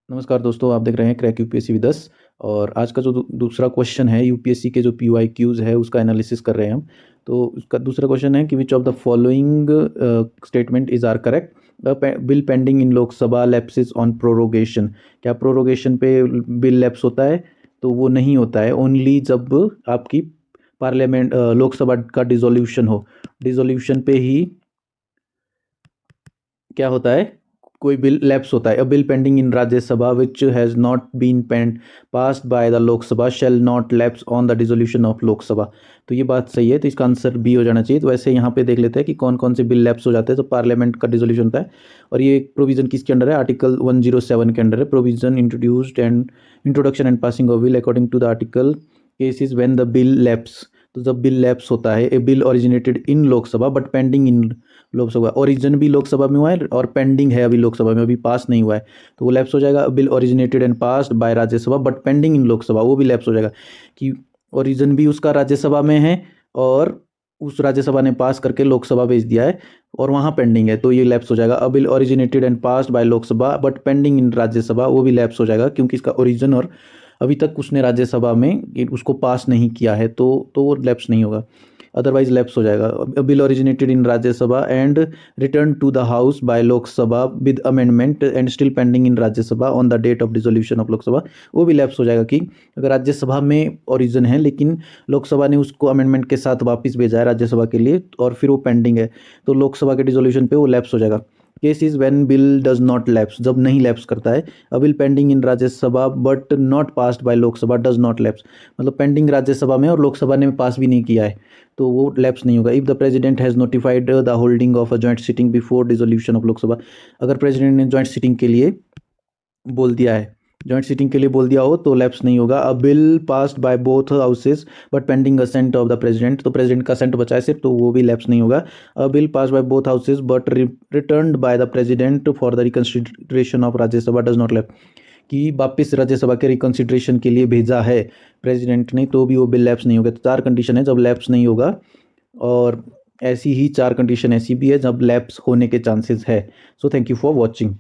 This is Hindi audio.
नमस्कार दोस्तों, आप देख रहे हैं क्रैक यूपीएससी विद अस। और आज का जो दूसरा क्वेश्चन है यूपीएससी के जो पीवाईक्यूज है उसका एनालिसिस कर रहे हैं हम। तो उसका दूसरा क्वेश्चन है कि which of the following statement is are correct. Bill pending in Lok Sabha lapses on prorogation. क्या प्रोरोगेशन पे बिल लैप्स होता है? तो वो नहीं होता है, ओनली जब आपकी पार्लियामेंट लोकसभा का डिसोल्यूशन हो। डिसोल्यूशन पे ही क्या होता है, कोई बिल लैप्स होता है। A bill pending in Rajya Sabha which has not been pend passed by the Lok Sabha shall not lapse on the dissolution of Lok Sabha. तो ये बात सही है, तो इसका आंसर बी हो जाना चाहिए। तो वैसे यहाँ पे देख लेते हैं कि कौन कौन से बिल लैप्स हो जाते हैं तो पार्लियामेंट का डिसोल्यूशन होता है। और ये प्रोविजन किसके अंडर है? आर्टिकल 107 के अंडर है। Provision introduced and introduction and passing of bill according to the article cases when the bill lapse. तो जब बिल लैप्स होता है, a bill originated in Lok Sabha but pending in Lok Sabha, origin भी लोकसभा में हुआ है और पेंडिंग है अभी लोकसभा में, अभी पास नहीं हुआ है, तो वो लैप्स हो जाएगा। Bill originated and passed by Rajya Sabha but pending in Lok Sabha, वो भी लैप्स हो जाएगा कि ओरिजिन भी उसका राज्यसभा में है और उस राज्यसभा ने पास करके लोकसभा भेज दिया है और वहाँ पेंडिंग है, तो ये लैप्स हो जाएगा। अ bill originated and passed by Lok Sabha but pending in Rajya Sabha, वो भी लैप्स हो जाएगा क्योंकि इसका ओरिजिन और अभी तक उसने राज्यसभा में उसको पास नहीं किया है, तो वो लैप्स नहीं होगा, अदरवाइज लैप्स हो जाएगा। Bill originated in Rajya Sabha and return to the house by Lok Sabha with amendment and still pending in Rajya Sabha on the date of dissolution of Lok Sabha, वो भी लैप्स हो जाएगा। कि अगर राज्यसभा में ओरिजिन है लेकिन लोकसभा ने उसको अमेंडमेंट के साथ वापस भेजा है राज्यसभा के लिए और फिर वो पेंडिंग है, तो लोकसभा के डिसोल्यूशन पे वो लैप्स हो जाएगा। Case is when bill does not lapse, जब नहीं लैप्स करता है। A bill pending in Rajya Sabha but not passed by Lok Sabha does not lapse, मतलब पेंडिंग राज्यसभा में और लोकसभा ने पास भी नहीं किया है, तो वो लैप्स नहीं होगा। If the president has notified the holding of a joint sitting before dissolution of Lok Sabha, अगर प्रेसिडेंट ने जॉइंट सिटिंग के लिए बोल दिया है, जॉइंट सिटिंग के लिए बोल दिया हो तो लैप्स नहीं होगा। A bill passed by both houses but pending assent of the president, तो प्रेसिडेंट का असेंट बचा है सिर्फ, तो वो भी लैप्स नहीं होगा। A bill pass by both houses but returned by the president for the reconsideration of Rajya Sabha does not lap, कि वापस राज्यसभा के रिकंसिडरेशन के लिए भेजा है प्रेसिडेंट ने, तो भी वो बिल लैप्स नहीं होगा। तो चार कंडीशन है जब लैप्स नहीं होगा, और ऐसी ही चार कंडीशन ऐसी भी है जब लैप्स होने के चांसेस है। So thank you for watching.